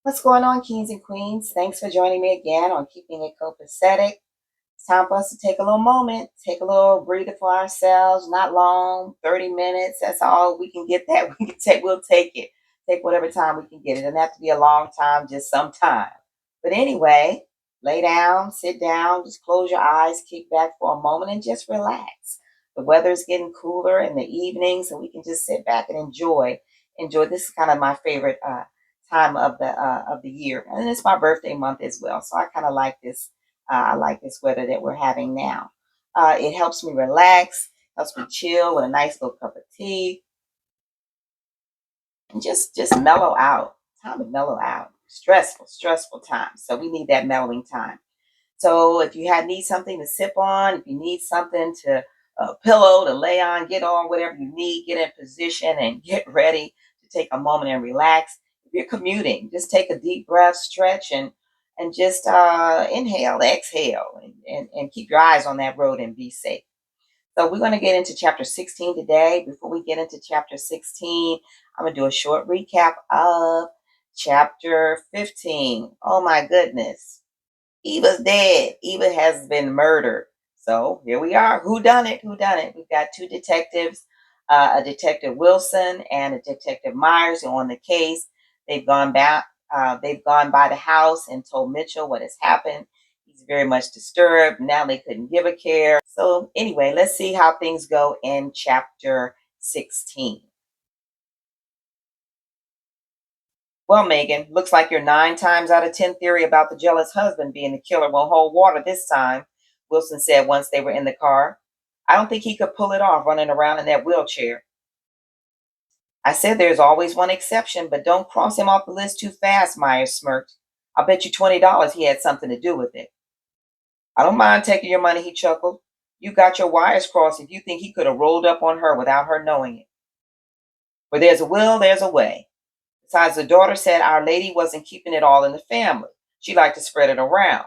What's going on, kings and queens? Thanks for joining me again on Keeping It Copacetic. It's time for us to take a little moment, take a little breather for ourselves. Not long, 30 minutes. That's all we can get. That we can take. We'll take it. Take whatever time we can get. It doesn't have to be a long time, just some time. But anyway, lay down, sit down, just close your eyes, kick back for a moment, and just relax. The weather is getting cooler in the evening, so we can just sit back and enjoy. Enjoy. This is kind of my favorite time of the year, and it's my birthday month as well. So I kind of like this. I like this weather that we're having now. It helps me relax, helps me chill with a nice little cup of tea, and just mellow out. Time to mellow out. Stressful times. So we need that mellowing time. So if you need something to sip on, if you need something to a pillow to lay on, get on whatever you need, get in position and get ready to take a moment and relax. If you're commuting, just take a deep breath, stretch, and just inhale, exhale, and keep your eyes on that road and be safe. So we're going to get into chapter 16 today. Before we get into chapter 16, I'm going to do a short recap of chapter 15. Oh my goodness. Eva's dead. Eva has been murdered. So here we are. Who done it? Who done it? We've got two detectives, a detective Wilson and a detective Myers, who are on the case. They've gone back. They've gone by the house and told Mitchell what has happened. He's very much disturbed. Now they couldn't give a care. So anyway, let's see how things go in chapter 16. Well, Megan, looks like your 9 times out of 10 theory about the jealous husband being the killer won't hold water this time, Wilson said once they were in the car. I don't think he could pull it off running around in that wheelchair. I said there's always one exception, but don't cross him off the list too fast, Myers smirked. I'll bet you $20 he had something to do with it. I don't mind taking your money, he chuckled. You got your wires crossed if you think he could have rolled up on her without her knowing it. Where there's a will, there's a way. Besides, the daughter said Our Lady wasn't keeping it all in the family. She liked to spread it around.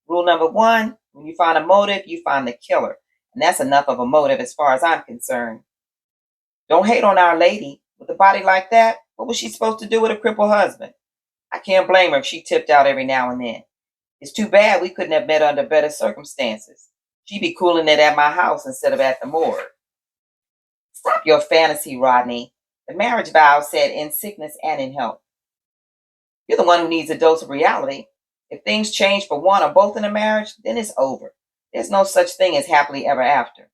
Rule number one, when you find a motive, you find the killer. And that's enough of a motive as far as I'm concerned. Don't hate on Our Lady. With a body like that, what was she supposed to do with a crippled husband? I can't blame her if she tipped out every now and then. It's too bad we couldn't have met under better circumstances. She'd be cooling it at my house instead of at the morgue. Stop your fantasy, Rodney. The marriage vow said in sickness and in health. You're the one who needs a dose of reality. If things change for one or both in a marriage, then it's over. There's no such thing as happily ever after.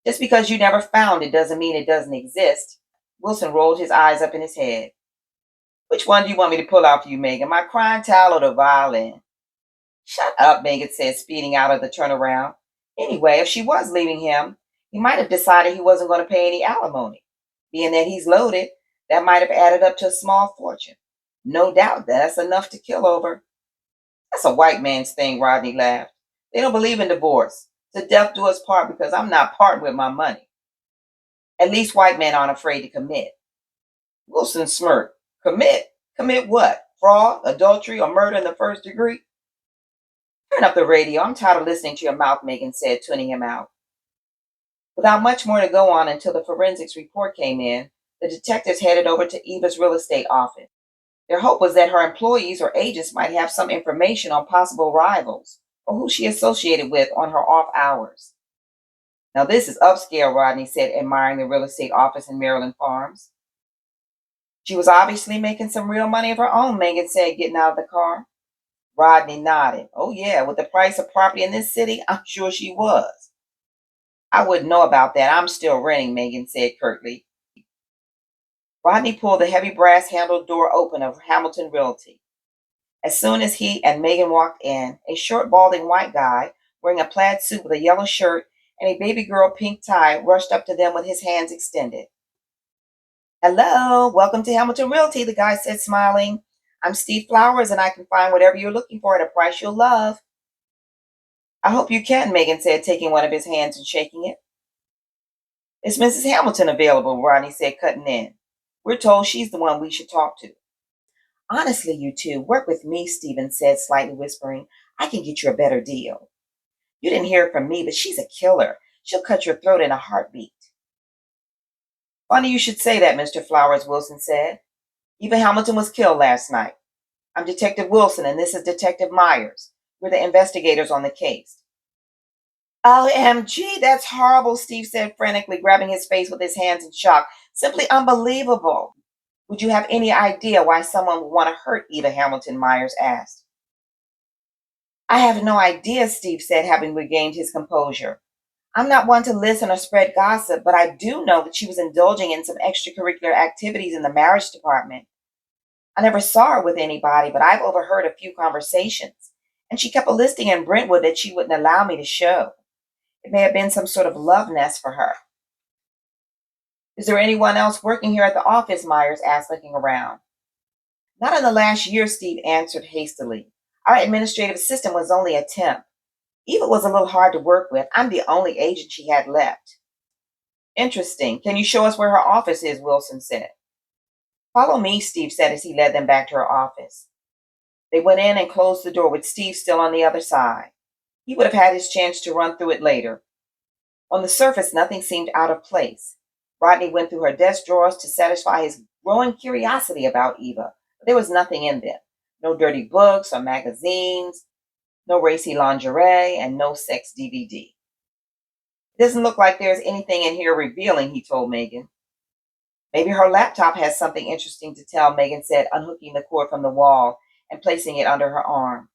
Just because you never found it doesn't mean it doesn't exist. Wilson rolled his eyes up in his head. Which one do you want me to pull out for you, Megan? My crying towel or the violin? Shut up, Megan said, speeding out of the turnaround. Anyway, if she was leaving him, he might have decided he wasn't going to pay any alimony. Being that he's loaded, that might have added up to a small fortune. No doubt that's enough to kill over. That's a white man's thing, Rodney laughed. They don't believe in divorce. To death do us part because I'm not parting with my money. At least white men aren't afraid to commit. Wilson smirked. Commit? Commit what? Fraud, adultery, or murder in the first degree? Turn up the radio. I'm tired of listening to your mouth, Megan said, tuning him out. Without much more to go on until the forensics report came in, the detectives headed over to Eva's real estate office. Their hope was that her employees or agents might have some information on possible rivals or who she associated with on her off hours. Now this is upscale, Rodney said, admiring the real estate office in Maryland Farms. She was obviously making some real money of her own, Megan said, getting out of the car. Rodney nodded. Oh yeah, with the price of property in this city, I'm sure she was. I wouldn't know about that. I'm still renting, Megan said curtly. Rodney pulled the heavy brass-handled door open of Hamilton Realty. As soon as he and Megan walked in, a short, balding white guy wearing a plaid suit with a yellow shirt and a baby girl pink tie rushed up to them with his hands extended. Hello, welcome to Hamilton Realty, the guy said, smiling. I'm Steve Flowers, and I can find whatever you're looking for at a price you'll love. I hope you can, Megan said, taking one of his hands and shaking it. Is Mrs. Hamilton available? Rodney said, cutting in. We're told she's the one we should talk to. Honestly, you two, work with me, Stephen said, slightly whispering. I can get you a better deal. You didn't hear it from me, but she's a killer. She'll cut your throat in a heartbeat. Funny you should say that, Mr. Flowers, Wilson said. Eva Hamilton was killed last night. I'm Detective Wilson, and this is Detective Myers. We're the investigators on the case. OMG, that's horrible, Steve said frantically, grabbing his face with his hands in shock. Simply unbelievable. Would you have any idea why someone would want to hurt Eva Hamilton? Myers asked. I have no idea, Steve said, having regained his composure. I'm not one to listen or spread gossip, but I do know that she was indulging in some extracurricular activities in the marriage department. I never saw her with anybody, but I've overheard a few conversations, and she kept a listing in Brentwood that she wouldn't allow me to show. It may have been some sort of love nest for her. Is there anyone else working here at the office? Myers asked, looking around. Not in the last year, Steve answered hastily. Our administrative assistant was only a temp. Eva was a little hard to work with. I'm the only agent she had left. Interesting. Can you show us where her office is? Wilson said. Follow me, Steve said as he led them back to her office. They went in and closed the door with Steve still on the other side. He would have had his chance to run through it later. On the surface, nothing seemed out of place. Rodney went through her desk drawers to satisfy his growing curiosity about Eva, but there was nothing in them. No dirty books or magazines, no racy lingerie, and no sex DVD. It doesn't look like there's anything in here revealing, he told Megan. Maybe her laptop has something interesting to tell, Megan said, unhooking the cord from the wall and placing it under her arm.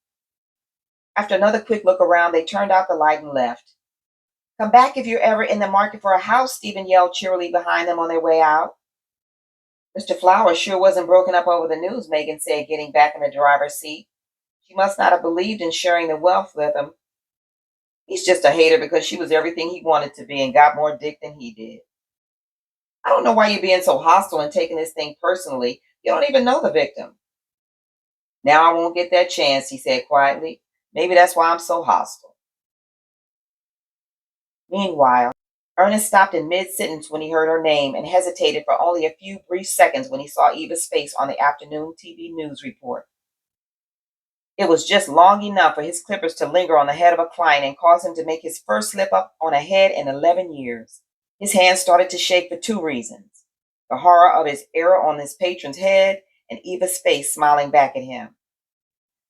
After another quick look around, they turned out the light and left. Come back if you're ever in the market for a house, Stephen yelled cheerily behind them on their way out. Mr. Flowers sure wasn't broken up over the news, Megan said, getting back in the driver's seat. She must not have believed in sharing the wealth with him. He's just a hater because she was everything he wanted to be and got more dick than he did. I don't know why you're being so hostile and taking this thing personally. You don't even know the victim. Now I won't get that chance, he said quietly. Maybe that's why I'm so hostile. Meanwhile, Ernest stopped in mid-sentence when he heard her name and hesitated for only a few brief seconds when he saw Eva's face on the afternoon TV news report. It was just long enough for his clippers to linger on the head of a client and cause him to make his first slip up on a head in 11 years. His hands started to shake for two reasons: the horror of his error on his patron's head and Eva's face smiling back at him.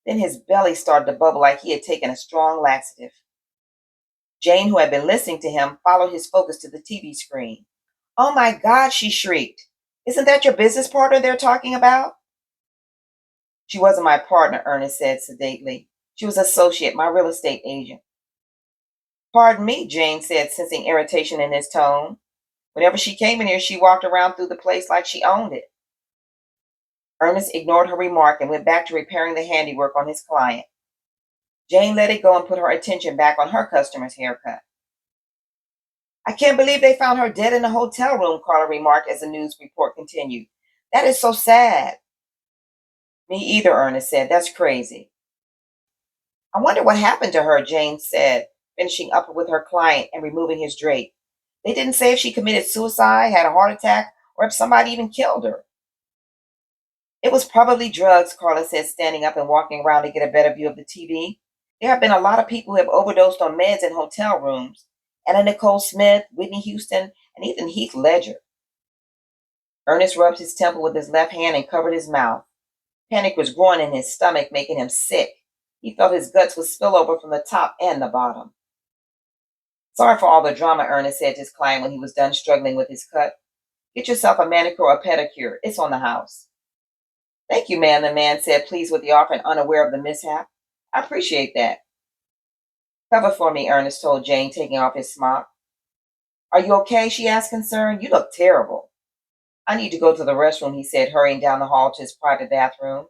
Then his belly started to bubble like he had taken a strong laxative. Jane, who had been listening to him, followed his focus to the TV screen. Oh my God, she shrieked. Isn't that your business partner they're talking about? She wasn't my partner, Ernest said sedately. She was associate, my real estate agent. Pardon me, Jane said, sensing irritation in his tone. Whenever she came in here, she walked around through the place like she owned it. Ernest ignored her remark and went back to repairing the handiwork on his client. Jane let it go and put her attention back on her customer's haircut. I can't believe they found her dead in a hotel room, Carla remarked as the news report continued. That is so sad. Me either, Ernest said. That's crazy. I wonder what happened to her, Jane said, finishing up with her client and removing his drape. They didn't say if she committed suicide, had a heart attack, or if somebody even killed her. It was probably drugs, Carla said, standing up and walking around to get a better view of the TV. There have been a lot of people who have overdosed on meds in hotel rooms. Anna Nicole Smith, Whitney Houston, and even Heath Ledger. Ernest rubbed his temple with his left hand and covered his mouth. Panic was growing in his stomach, making him sick. He felt his guts would spill over from the top and the bottom. Sorry for all the drama, Ernest said to his client when he was done struggling with his cut. Get yourself a manicure or pedicure. It's on the house. Thank you, ma'am, the man said, pleased with the offer and unaware of the mishap. I appreciate that. Cover for me, Ernest told Jane, taking off his smock. Are you okay? She asked, concerned. You look terrible. I need to go to the restroom, he said, hurrying down the hall to his private bathroom.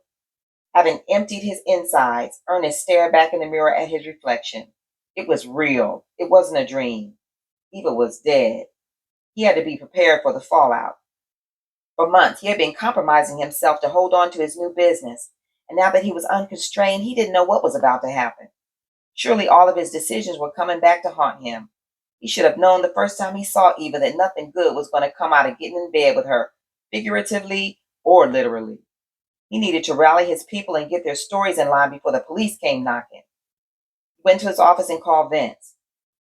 Having emptied his insides, Ernest stared back in the mirror at his reflection. It was real. It wasn't a dream. Eva was dead. He had to be prepared for the fallout. For months, he had been compromising himself to hold on to his new business, and now that he was unconstrained, he didn't know what was about to happen. Surely all of his decisions were coming back to haunt him. He should have known the first time he saw Eva that nothing good was going to come out of getting in bed with her, figuratively or literally. He needed to rally his people and get their stories in line before the police came knocking. He went to his office and called Vince.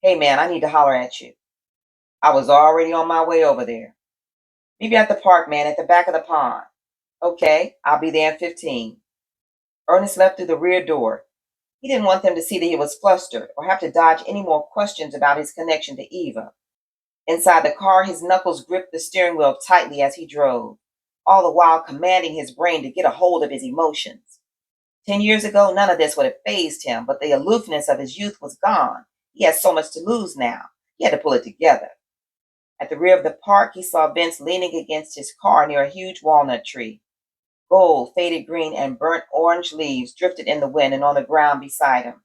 Hey man, I need to holler at you. I was already on my way over there. Meet me at the park, man, at the back of the pond. Okay, I'll be there in 15. Ernest left through the rear door. He didn't want them to see that he was flustered or have to dodge any more questions about his connection to Eva. Inside the car, his knuckles gripped the steering wheel tightly as he drove, all the while commanding his brain to get a hold of his emotions. 10 years ago, none of this would have fazed him, but the aloofness of his youth was gone. He had so much to lose now. He had to pull it together. At the rear of the park, he saw Vince leaning against his car near a huge walnut tree. Gold, faded green, and burnt orange leaves drifted in the wind and on the ground beside him.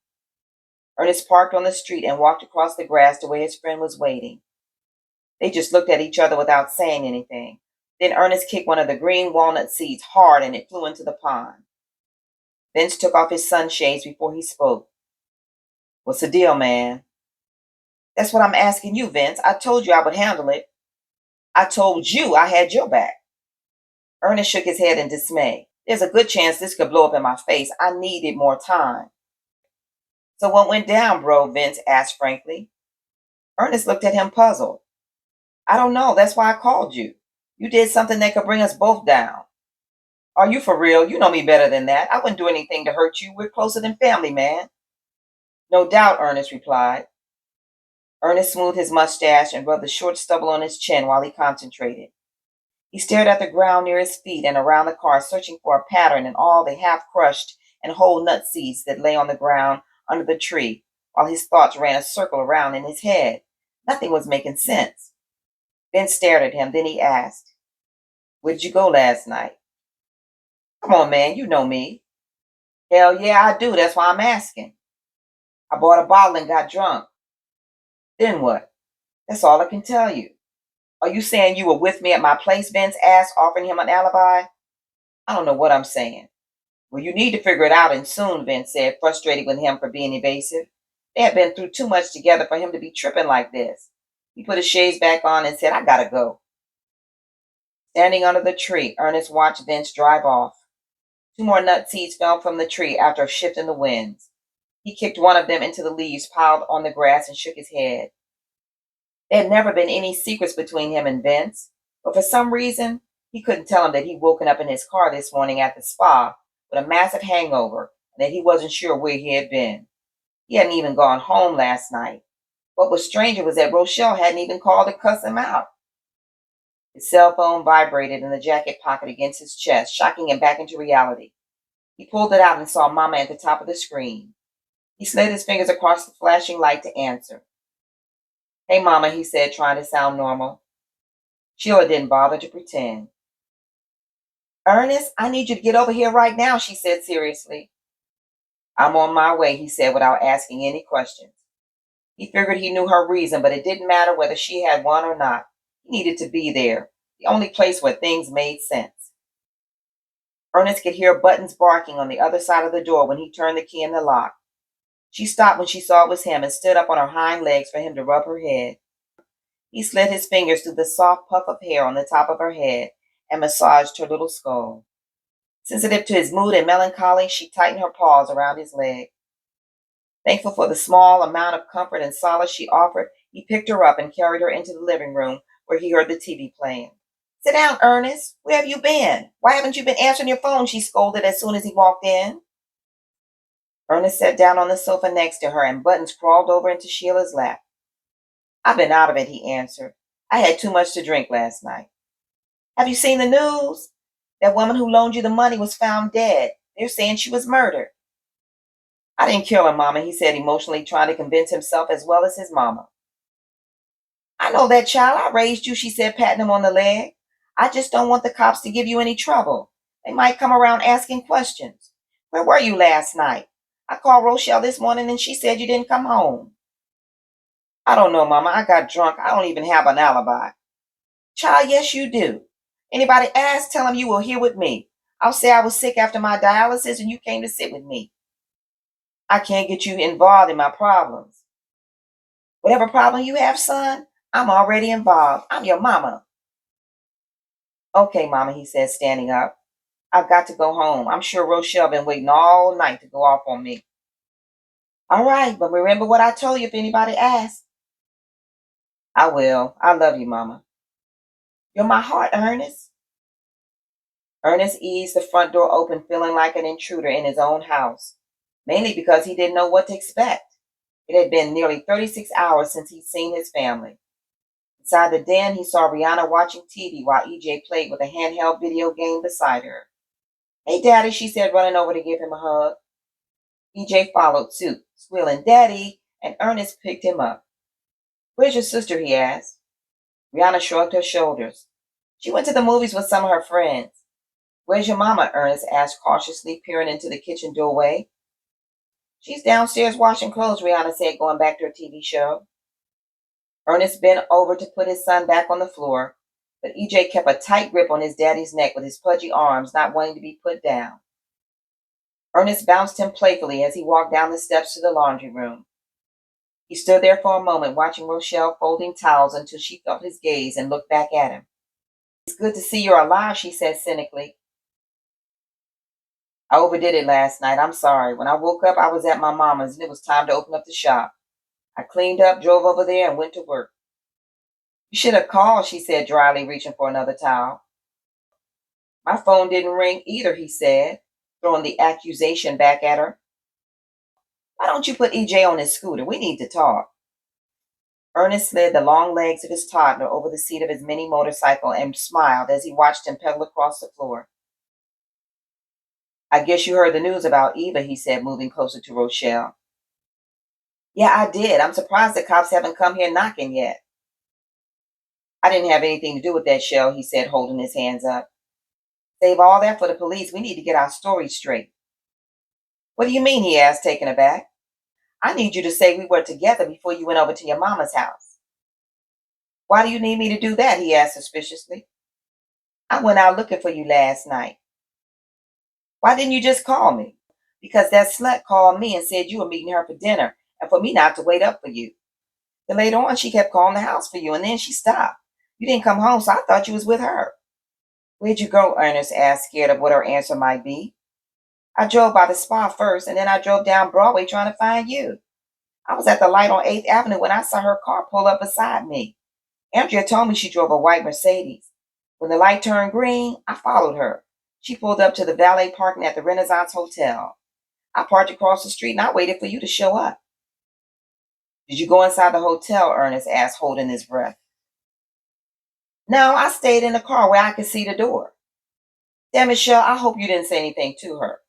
Ernest parked on the street and walked across the grass to where his friend was waiting. They just looked at each other without saying anything. Then Ernest kicked one of the green walnut seeds hard and it flew into the pond. Vince took off his sunshades before he spoke. "What's the deal, man?" "That's what I'm asking you, Vince. I told you I would handle it." "I told you I had your back." Ernest shook his head in dismay. "There's a good chance this could blow up in my face. I needed more time." "So what went down, bro?" Vince asked frankly. Ernest looked at him puzzled. "I don't know. That's why I called you. You did something that could bring us both down." "Are you for real? You know me better than that. I wouldn't do anything to hurt you. We're closer than family, man." "No doubt," Ernest replied. Ernest smoothed his mustache and rubbed the short stubble on his chin while he concentrated. He stared at the ground near his feet and around the car, searching for a pattern in all the half-crushed and whole nut seeds that lay on the ground under the tree, while his thoughts ran a circle around in his head. Nothing was making sense. Ben stared at him, then he asked, "Where did you go last night?" "Come on, man, you know me." "Hell yeah, I do. That's why I'm asking." "I bought a bottle and got drunk." "Then what?" "That's all I can tell you." "Are you saying you were with me at my place?" Vince asked, offering him an alibi. "I don't know what I'm saying." "Well, you need to figure it out and soon," Vince said, frustrated with him for being evasive. They had been through too much together for him to be tripping like this. He put his shades back on and said, "I gotta go." Standing under the tree, Ernest watched Vince drive off. Two more nut seeds fell from the tree after a shift in the winds. He kicked one of them into the leaves piled on the grass and shook his head. There had never been any secrets between him and Vince, but for some reason, he couldn't tell him that he'd woken up in his car this morning at the spa with a massive hangover and that he wasn't sure where he had been. He hadn't even gone home last night. What was stranger was that Rochelle hadn't even called to cuss him out. His cell phone vibrated in the jacket pocket against his chest, shocking him back into reality. He pulled it out and saw Mama at the top of the screen. He slid his fingers across the flashing light to answer. "Hey, Mama," he said, trying to sound normal. Sheila didn't bother to pretend. "Ernest, I need you to get over here right now," she said seriously. "I'm on my way," he said without asking any questions. He figured he knew her reason, but it didn't matter whether she had one or not. He needed to be there, the only place where things made sense. Ernest could hear Buttons barking on the other side of the door when he turned the key in the lock. She stopped when she saw it was him and stood up on her hind legs for him to rub her head. He slid his fingers through the soft puff of hair on the top of her head and massaged her little skull. Sensitive to his mood and melancholy, she tightened her paws around his leg. Thankful for the small amount of comfort and solace she offered, he picked her up and carried her into the living room where he heard the TV playing. "Sit down, Ernest. Where have you been? Why haven't you been answering your phone?" she scolded as soon as he walked in. Ernest sat down on the sofa next to her and Buttons crawled over into Sheila's lap. "I've been out of it," he answered. "I had too much to drink last night." "Have you seen the news? That woman who loaned you the money was found dead. They're saying she was murdered." "I didn't kill her, Mama," he said, emotionally trying to convince himself as well as his mama. "I know that, child. I raised you," she said, patting him on the leg. "I just don't want the cops to give you any trouble. They might come around asking questions. Where were you last night? I called Rochelle this morning and she said you didn't come home." "I don't know, Mama. I got drunk. I don't even have an alibi." "Child, yes, you do. Anybody ask, tell them you were here with me. I'll say I was sick after my dialysis and you came to sit with me." "I can't get you involved in my problems." "Whatever problem you have, son, I'm already involved. I'm your mama." "Okay, Mama," he said, standing up. "I've got to go home. I'm sure Rochelle been waiting all night to go off on me." "All right, but remember what I told you if anybody asks." "I will. I love you, Mama." "You're my heart, Ernest." Ernest eased the front door open, feeling like an intruder in his own house, mainly because he didn't know what to expect. It had been nearly 36 hours since he'd seen his family. Inside the den, he saw Rihanna watching TV while EJ played with a handheld video game beside her. "Hey, Daddy," she said, running over to give him a hug. EJ followed suit, squealing, "Daddy," and Ernest picked him up. "Where's your sister?" he asked. Rihanna shrugged her shoulders. "She went to the movies with some of her friends." "Where's your mama?" Ernest asked cautiously, peering into the kitchen doorway. "She's downstairs washing clothes," Rihanna said, going back to her TV show. Ernest bent over to put his son back on the floor, but EJ kept a tight grip on his daddy's neck with his pudgy arms, not wanting to be put down. Ernest bounced him playfully as he walked down the steps to the laundry room. He stood there for a moment, watching Rochelle folding towels until she felt his gaze and looked back at him. "It's good to see you're alive," she said cynically. "I overdid it last night. I'm sorry. When I woke up, I was at my mama's and it was time to open up the shop. I cleaned up, drove over there, and went to work." "You should have called," she said dryly, reaching for another towel. "My phone didn't ring either," he said, throwing the accusation back at her. "Why don't you put EJ on his scooter? We need to talk." Ernest slid the long legs of his toddler over the seat of his mini motorcycle and smiled as he watched him pedal across the floor. "I guess you heard the news about Eva," he said, moving closer to Rochelle. "Yeah, I did. I'm surprised the cops haven't come here knocking yet." "I didn't have anything to do with that, Shell," he said, holding his hands up. "Save all that for the police. We need to get our story straight." "What do you mean?" he asked, taken aback. "I need you to say we were together before you went over to your mama's house." "Why do you need me to do that?" he asked suspiciously. "I went out looking for you last night." "Why didn't you just call me?" "Because that slut called me and said you were meeting her for dinner and for me not to wait up for you. Then later on, she kept calling the house for you and then she stopped. You didn't come home, so I thought you was with her." "Where'd you go?" Ernest asked, scared of what her answer might be. "I drove by the spa first, and then I drove down Broadway trying to find you. I was at the light on 8th Avenue when I saw her car pull up beside me. Andrea told me she drove a white Mercedes. When the light turned green, I followed her. She pulled up to the valet parking at the Renaissance Hotel. I parked across the street and I waited for you to show up." "Did you go inside the hotel?" Ernest asked, holding his breath. "No, I stayed in the car where I could see the door." "Damn it, Michelle, I hope you didn't say anything to her."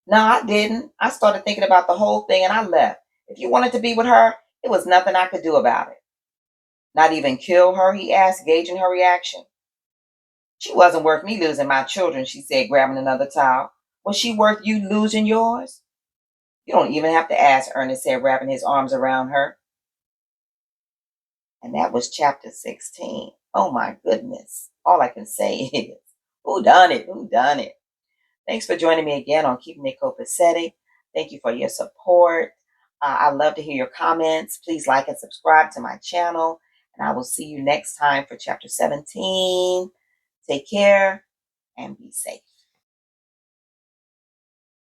"No, I didn't. I started thinking about the whole thing and I left. If you wanted to be with her, it was nothing I could do about it." "Not even kill her?" he asked, gauging her reaction. "She wasn't worth me losing my children," she said, grabbing another towel. "Was she worth you losing yours?" "You don't even have to ask," Ernest said, wrapping his arms around her. And that was chapter 16. Oh my goodness. All I can say is, who done it? Who done it? Thanks for joining me again on Keeping It Copacetic. Thank you for your support. I love to hear your comments. Please like and subscribe to my channel. And I will see you next time for chapter 17. Take care and be safe.